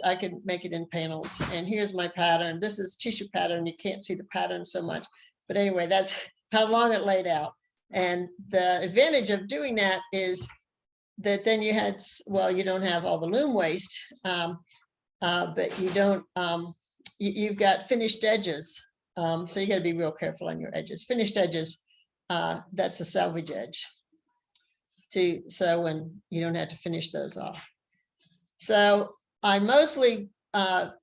I could make it in panels. And here's my pattern. This is tissue pattern. You can't see the pattern so much, but anyway, that's how long it laid out. And the advantage of doing that is that then you don't have all the loom waste, but you don't, you've got finished edges. So you got to be real careful on your edges. Finished edges that's a salvage edge to sew, and you don't have to finish those off. So I mostly am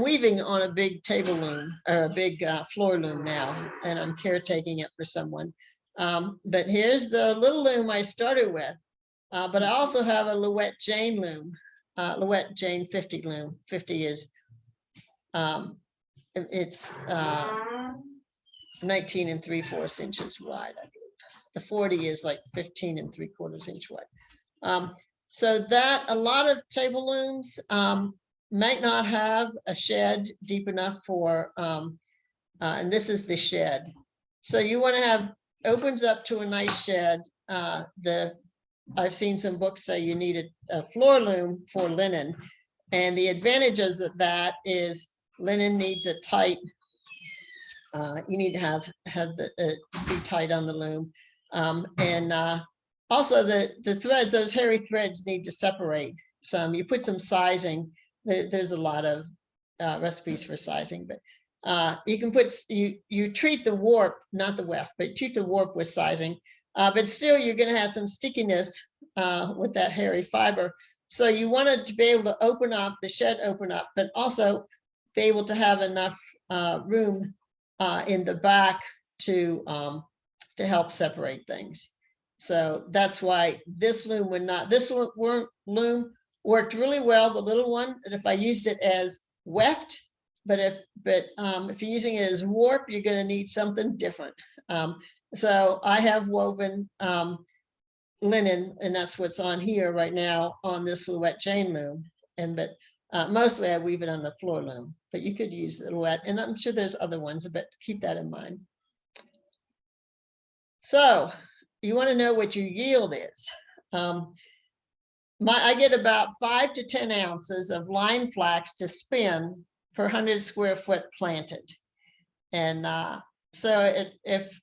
weaving on a big table loom or a big floor loom now, and I'm caretaking it for someone. But here's the little loom I started with. But I also have a Louette Jane loom, Louette Jane 50 loom. 50 is, it's 19 3/4 inches wide, I believe. The 40 is like 15 3/4 inch wide. So that a lot of table looms might not have a shed deep enough for, and this is the shed. So you want to have, opens up to a nice shed. I've seen some books say you need a floor loom for linen. And the advantages of that is linen needs a tight, you need to have the be tight on the loom. And also the threads, those hairy threads need to separate some. You put some sizing. There's a lot of recipes for sizing, but you can put, you treat the warp, not the weft, but treat the warp with sizing. But still you're going to have some stickiness with that hairy fiber. So you want it to be able to open up, the shed open up, but also be able to have enough room in the back to help separate things. So that's why this loom would not, this loom worked really well, the little one, and if I used it as weft, but if you're using it as warp, you're going to need something different. So I have woven linen, and that's what's on here right now on this Louette Jane loom. But mostly I weave it on the floor loom, but you could use the Louette, and I'm sure there's other ones, but keep that in mind. So you want to know what your yield is. I get about 5 to 10 ounces of line flax to spin per 100 square foot planted. And so if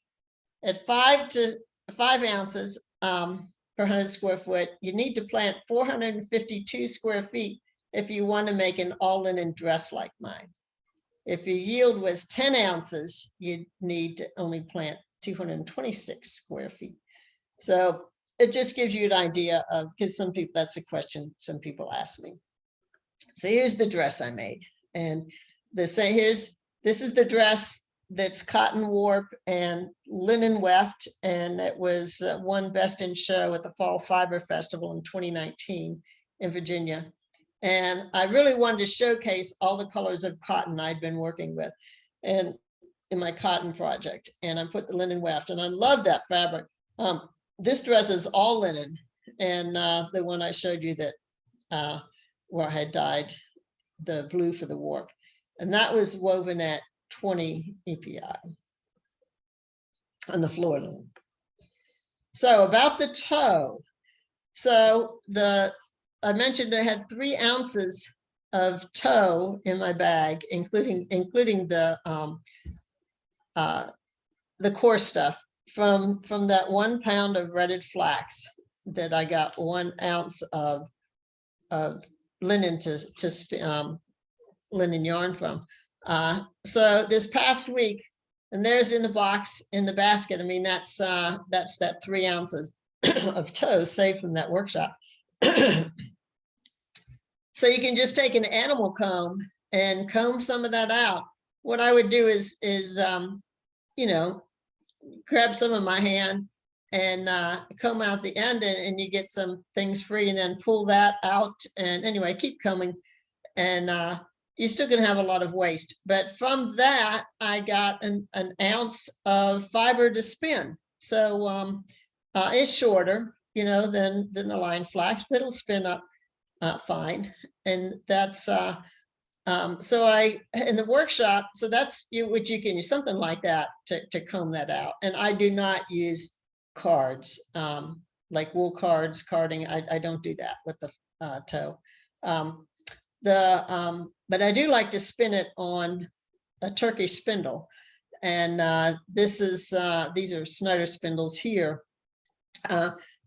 at 5 ounces per 100 square foot, you need to plant 452 square feet if you want to make an all linen dress like mine. If your yield was 10 ounces, you need to only plant 226 square feet. So it just gives you an idea of, because some people, that's a question some people ask me. So here's the dress I made. And this is the dress that's cotton warp and linen weft. And it was won Best in Show at the Fall Fiber Festival in 2019 in Virginia. And I really wanted to showcase all the colors of cotton I'd been working with and in my cotton project. And I put the linen weft, and I love that fabric. This dress is all linen, and the one I showed you that where I had dyed the blue for the warp, and that was woven at 20 EPI on the floor loom. So about the toe, so I mentioned I had 3 ounces of toe in my bag, including the coarse stuff from that 1 pound of retted flax that I got 1 ounce of linen to linen yarn from. So this past week, and there's in the box in the basket. I mean, that's that 3 ounces of toe saved from that workshop. So you can just take an animal comb and comb some of that out. What I would do is you know, grab some of my hand and comb out the end, and you get some things free, and then pull that out. And anyway, keep combing, and you're still going to have a lot of waste. But from that, I got an ounce of fiber to spin. So it's shorter, you know, than the line flax, but it'll spin up fine. And that's so I in the workshop, so that's what you can use, something like that to comb that out. And I do not use cards, like wool cards, carding. I don't do that with the toe. But I do like to spin it on a Turkish spindle. And these are Snyder spindles here.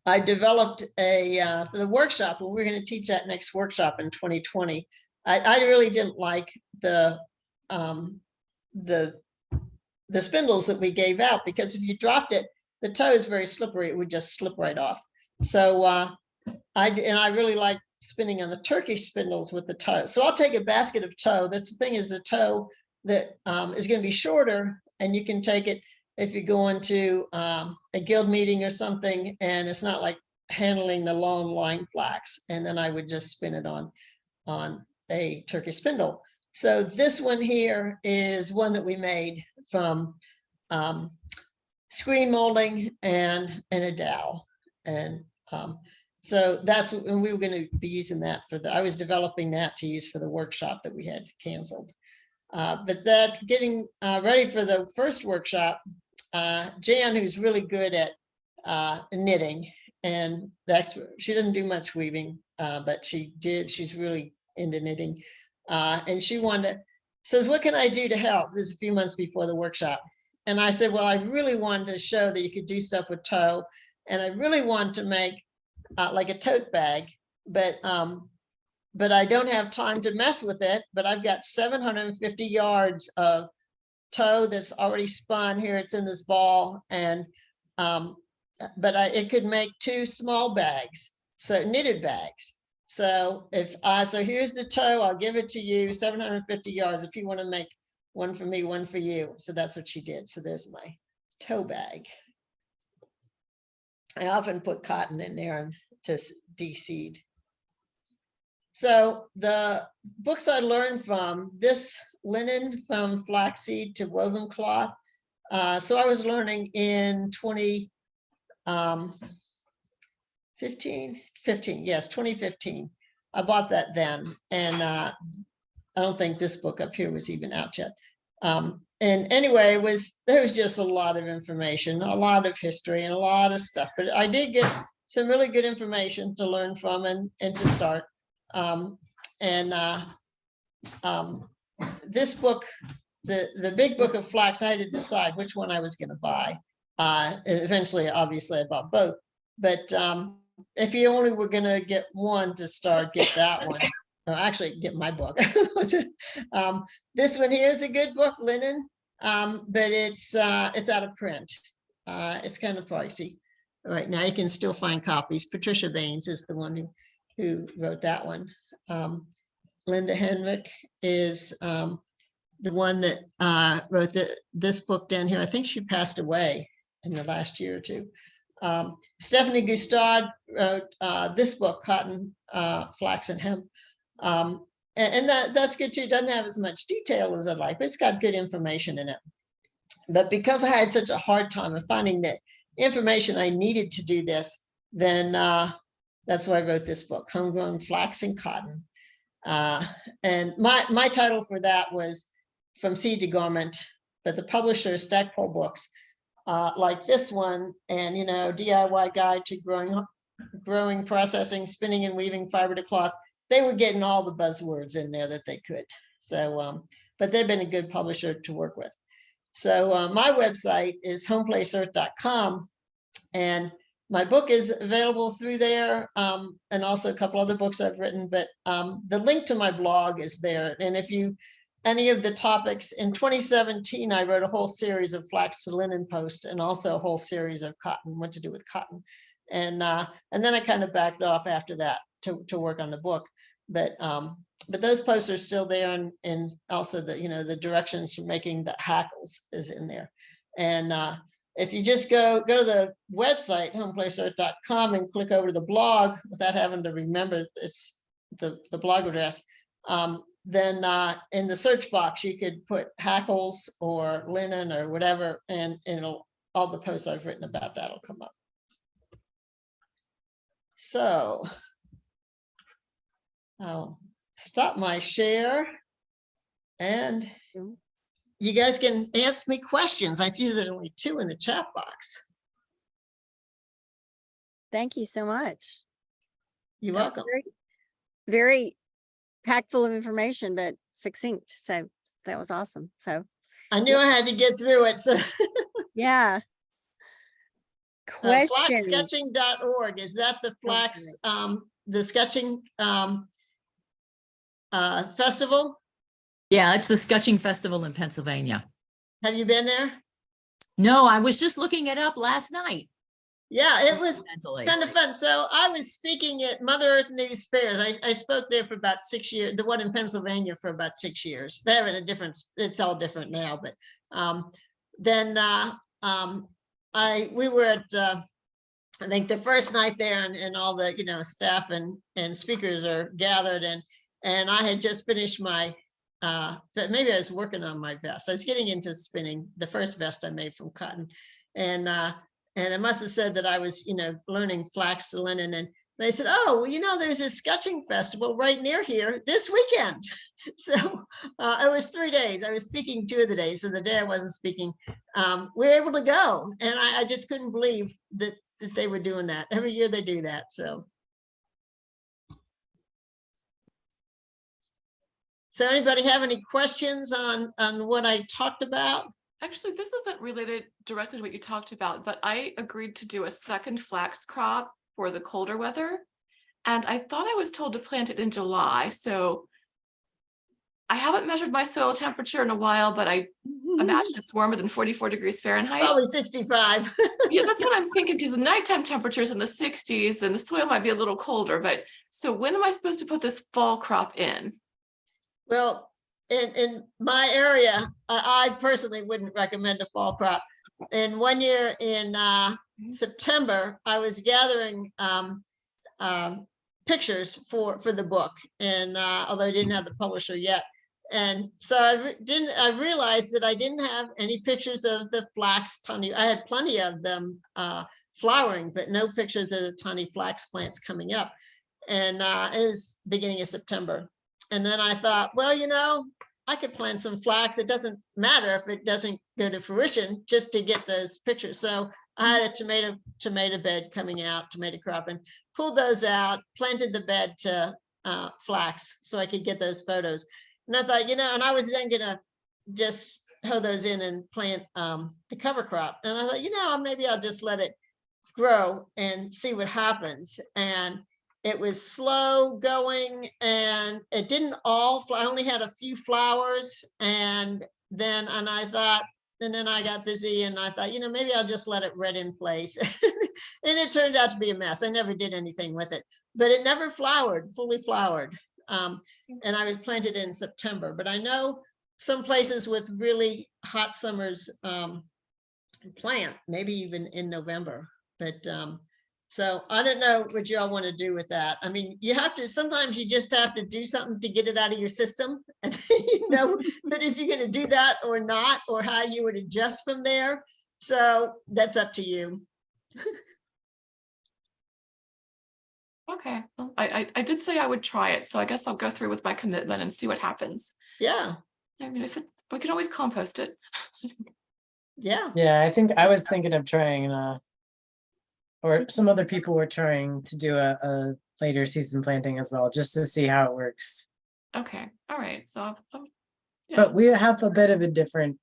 I developed for the workshop, and we're going to teach that next workshop in 2020. I really didn't like the the spindles that we gave out, because if you dropped it, the toe is very slippery. It would just slip right off. So I really like spinning on the Turkish spindles with the toe. So I'll take a basket of toe. That's the thing, is the toe that is going to be shorter, and you can take it if you go into a guild meeting or something, and it's not like handling the long line flax. And then I would just spin it on a Turkish spindle. So this one here is one that we made from screen molding and a dowel. And so that's, and we were going to be using that for I was developing that to use for the workshop that we had canceled. But that getting ready for the first workshop, Jan, who's really good at knitting, and she doesn't do much weaving, but she's really into knitting. And she says, what can I do to help? This is a few months before the workshop. And I said, well, I really wanted to show that you could do stuff with toe. And I really want to make like a tote bag, but I don't have time to mess with it. But I've got 750 yards of toe that's already spun here. It's in this ball. And but it could make 2 small bags, so knitted bags. So so here's the toe, I'll give it to you, 750 yards if you want to make one for me, one for you. So that's what she did. So there's my toe bag. I often put cotton in there and to de-seed. So the books I learned from, this linen from flaxseed to woven cloth. So I was learning in 2015. I bought that then, and I don't think this book up here was even out yet. And anyway, there was just a lot of information, a lot of history, and a lot of stuff. But I did get some really good information to learn from and to start. This book, the big book of flax, I had to decide which one I was going to buy. And eventually, obviously, I bought both. But if you only were going to get one to start, get that one. Or actually, get my book. This one here is a good book, linen, but it's out of print. It's kind of pricey right now. You can still find copies. Patricia Baines is the one who wrote that one. Linda Henrik is the one that wrote this book down here. I think she passed away in the last year or two. Stephanie Gustad wrote this book, Cotton, Flax, and Hemp. And that's good too. It doesn't have as much detail as I'd like, but it's got good information in it. But because I had such a hard time of finding the information I needed to do this, then that's why I wrote this book, Homegrown Flax and Cotton. And my title for that was From Seed to Garment, but the publisher, Stackpole Books, like this one, and DIY Guide to Growing, Processing, Spinning, and Weaving Fiber to Cloth. They were getting all the buzzwords in there that they could. So, but they've been a good publisher to work with. So my website is homeplaceearth.com, and my book is available through there, and also a couple other books I've written, but the link to my blog is there. And if any of the topics, in 2017, I wrote a whole series of flax to linen posts, and also a whole series of cotton, what to do with cotton. And then I kind of backed off after that to work on the book. But those posts are still there, and also the directions for making the hackles is in there. And if you just go to the website, homeplaceearth.com, and click over to the blog without having to remember it's the blog address, then in the search box, you could put hackles or linen or whatever, and all the posts I've written about that will come up. So I'll stop my share, and you guys can ask me questions. I see there are only 2 in the chat box. Thank you so much. You're That was welcome. very packed full of information, but succinct. So that was awesome. So I knew I had to get through it. So yeah. Question. flaxsketching.org, is that the flax, the sketching festival? Yeah, it's the Sketching Festival in Pennsylvania. Have you been there? No, I was just looking it up last night. Yeah, it was Mentally. kind of fun. So I was speaking at Mother Earth News Fairs. I spoke there for about 6 years, the one in Pennsylvania for about 6 years. They're in a different, it's all different now, but then we were at I think the first night there, and all the staff and speakers are gathered, and I had just finished my but maybe I was working on my vest. I was getting into spinning the first vest I made from cotton, and it must have said that I was learning flax to linen, and they said, oh, well, there's a sketching festival right near here this weekend. So it was 3 days. I was speaking 2 of the days, so the day I wasn't speaking, we were able to go, and I just couldn't believe that they were doing that. Every year they do that. So anybody have any questions on what I talked about? Actually, this isn't related directly to what you talked about, but I agreed to do a second flax crop for the colder weather. And I thought I was told to plant it in July. So I haven't measured my soil temperature in a while, but I imagine it's warmer than 44 degrees Fahrenheit. Probably 65. Yeah, that's what I'm thinking, because the nighttime temperature is in the 60s and the soil might be a little colder. But so when am I supposed to put this fall crop in? Well, in my area, I personally wouldn't recommend a fall crop. And 1 year in September, I was gathering pictures for the book, and although I didn't have the publisher yet, and so I realized that I didn't have any pictures of the flax tiny. I had plenty of them flowering, but no pictures of the tiny flax plants coming up. And it was beginning of September. And then I thought, well, I could plant some flax. It doesn't matter if it doesn't go to fruition, just to get those pictures. So I had a tomato bed coming out, tomato crop, and pulled those out, planted the bed to flax so I could get those photos. And I thought, and I was then gonna just hoe those in and plant the cover crop. And I thought, maybe I'll just let it grow and see what happens. And it was slow going, and it didn't all, I only had a few flowers. And then I got busy, and I thought, maybe I'll just let it red in place. And it turned out to be a mess. I never did anything with it, but it never fully flowered. And I was planted in September, but I know some places with really hot summers plant, maybe even in November. But so I don't know what y'all want to do with that. I mean, sometimes you just have to do something to get it out of your system. And that if you're going to do that or not, or how you would adjust from there. So that's up to you. Okay, well, I did say I would try it, so I guess I'll go through with my commitment and see what happens. Yeah. I mean, we can always compost it. Yeah. Yeah, I think I was thinking of trying, or some other people were trying to do a later season planting as well, just to see how it works. Okay, all right, so yeah. But we have a bit of a different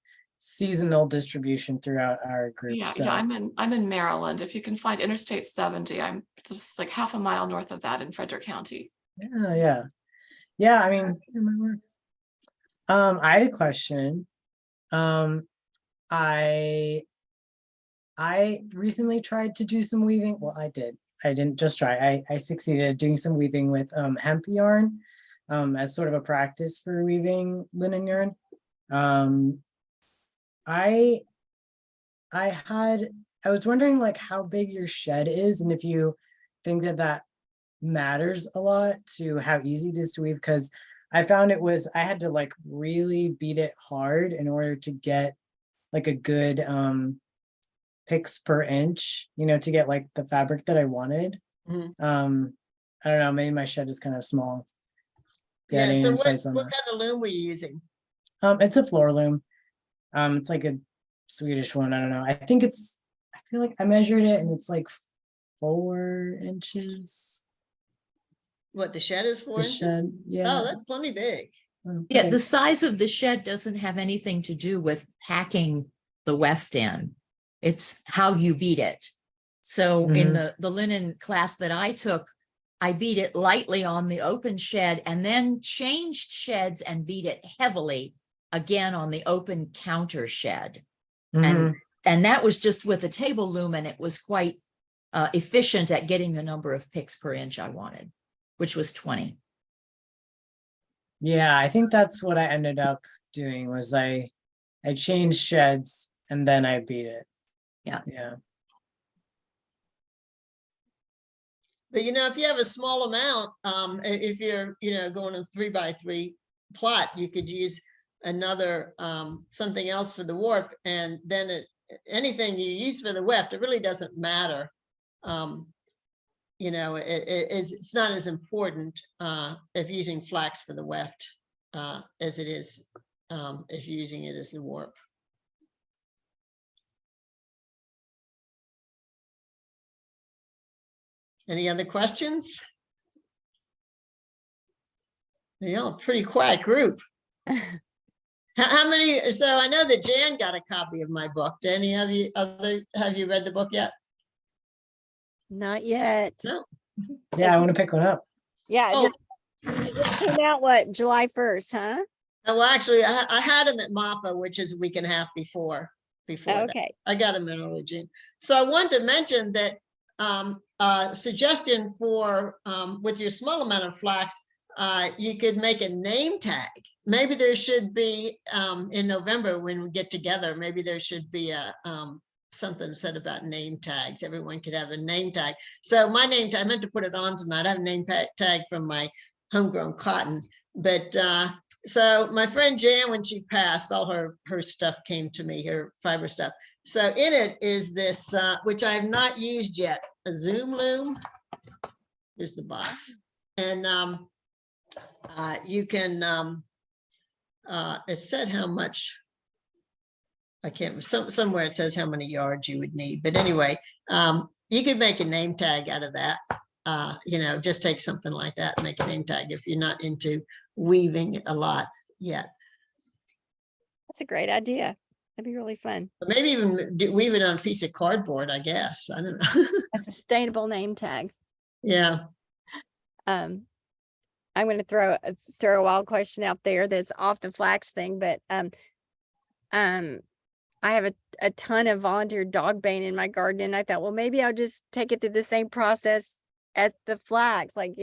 seasonal distribution throughout our group. Yeah, So. yeah, I'm in Maryland. If you can find Interstate 70, I'm just like half a mile north of that in Frederick County. Yeah. I mean, it might work. I had a question. I recently tried to do some weaving. Well, I did. I didn't just try. I succeeded at doing some weaving with hemp yarn as sort of a practice for weaving linen yarn. I was wondering like how big your shed is, and if you think that matters a lot to how easy it is to weave, because I found I had to like really beat it hard in order to get like a good picks per inch, to get like the fabric that I wanted. Mhm. I don't know, maybe my shed is kind of small. Yeah. So what kind of loom were you using? It's a floor loom. It's like a Swedish one. I don't know. I feel like I measured it and it's like 4 inches. What, the shed is 4 The inches? shed, yeah. Oh, that's plenty big. Yeah, Okay. the size of the shed doesn't have anything to do with packing the weft in. It's how you beat it. So in the linen class that I took, I beat it lightly on the open shed and then changed sheds and beat it heavily again on the open counter shed. Mhm. And that was just with a table loom, and it was quite efficient at getting the number of picks per inch I wanted, which was 20. Yeah, I think that's what I ended up doing was I changed sheds and then I beat it. Yeah. Yeah. But if you have a small amount, if you're, going a 3x3 plot, you could use another, something else for the warp, and then anything you use for the weft, it really doesn't matter. It's not as important if using flax for the weft as it is if you're using it as the warp. Any other questions? Yeah, pretty quiet group. How many? So I know that Jan got a copy of my book. Do any of you have you read the book yet? Not yet. No. Yeah, I want to pick one up. Yeah, Oh. it just came out, what, July 1st, huh? Well, actually, I had him at MAPA, which is a week and a half before that. Okay. I got him in early June. So I wanted to mention that suggestion for with your small amount of flax, you could make a name tag. Maybe there should be in November when we get together, maybe there should be a something said about name tags. Everyone could have a name tag. So my name tag, I meant to put it on tonight. I have a name tag from my homegrown cotton, but so my friend Jan, when she passed, all her stuff came to me, her fiber stuff. So in it is this, which I have not used yet, a Zoom loom. Here's the box. And you can, it said how much, I can't, somewhere it says how many yards you would need. But anyway, you could make a name tag out of that. Just take something like that and make a name tag if you're not into weaving a lot yet. That's a great idea. That'd be really fun. But maybe even weave it on a piece of cardboard, I guess. I don't know. A sustainable name tag. Yeah. I'm going to throw a wild question out there that's off the flax thing, but I have a ton of volunteer dog bane in my garden, and I thought, well, maybe I'll just take it through the same process as the flax, like,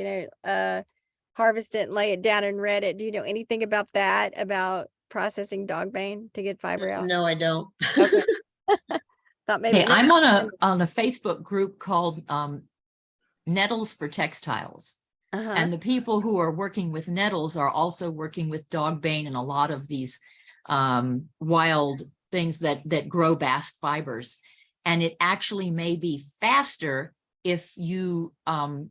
harvest it and lay it down and red it. Do you know anything about that, about processing dog bane to get fiber out? No, I don't. Okay. Thought maybe Hey, I'm on a Facebook group called Nettles for Textiles. Uh-huh. And the people who are working with nettles are also working with dog bane and a lot of these wild things that grow bast fibers. And it actually may be faster if you, now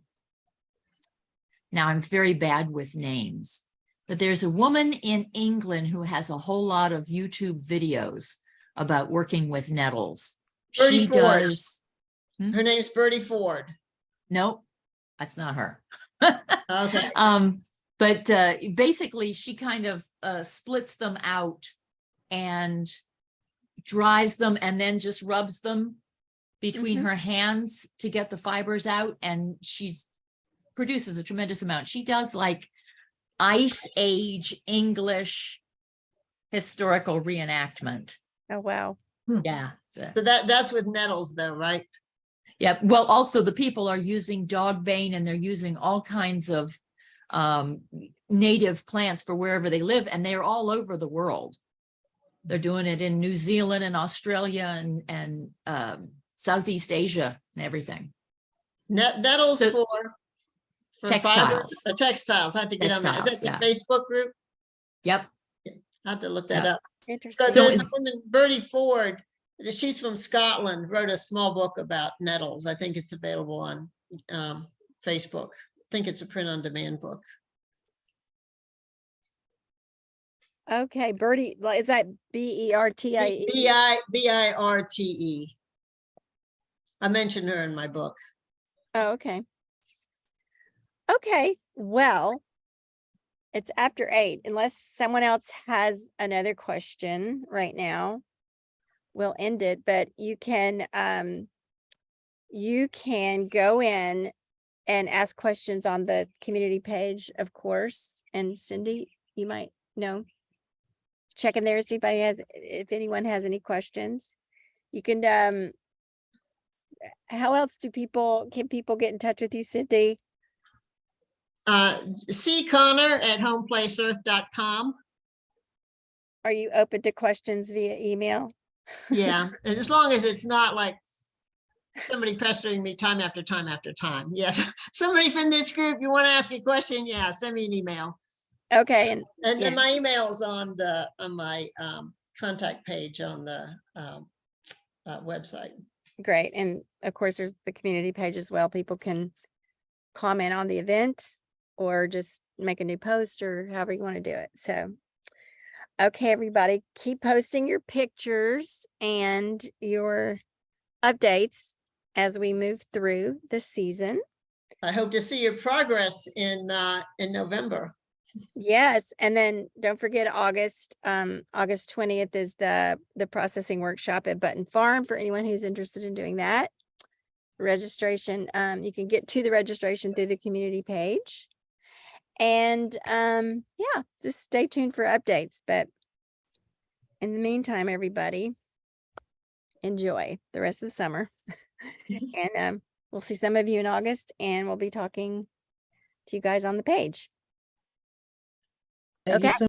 I'm very bad with names, but there's a woman in England who has a whole lot of YouTube videos about working with nettles. Bertie She Ford. does. Her name's Bertie Ford. Nope, that's not her. Okay. But basically she kind of splits them out and dries them and then just rubs them between her hands to get the fibers out, and she's produces a tremendous amount. She does like Ice Age English historical reenactment. Oh, wow. Yeah. So that's with nettles though, right? Yeah. Well, also the people are using dog bane and they're using all kinds of native plants for wherever they live, and they're all over the world. They're doing it in New Zealand and Australia and Southeast Asia and everything. Nettles So- for Textiles. Fiber, textiles. I had to get on that. Is that the Facebook group? Yep. I have to look that Yeah. up. Interesting. So So there's in- a woman, Bertie Ford, she's from Scotland, wrote a small book about nettles. I think it's available on Facebook. I think it's a print-on-demand book. Okay, Bertie, is that BERTIE? Birte. I mentioned her in my book. Oh, okay. Okay, well, it's after 8. Unless someone else has another question right now, we'll end it. But you can go in and ask questions on the community page, of course. And Cindy, you might know. check in there, see if anyone has any questions. You can, how else can people get in touch with you, Cindy? See Connor at homeplaceearth.com. Are you open to questions via email? Yeah, and as long as it's not like somebody pestering me time after time after time. Yeah, somebody from this group, you want to ask a question? Yeah, send me an email. Okay, and And yeah. my email is on my contact page on the website. Great. And of course, there's the community page as well. People can comment on the event or just make a new post or however you want to do it. So, okay, everybody, keep posting your pictures and your updates as we move through the season. I hope to see your progress in November. Yes, and then don't forget August 20th is the processing workshop at Button Farm for anyone who's interested in doing that. Registration, you can get to the registration through the community page. And yeah, just stay tuned for updates. But in the meantime, everybody, enjoy the rest of the summer. And we'll see some of you in August, and we'll be talking to you guys on the page. Thank you Okay. so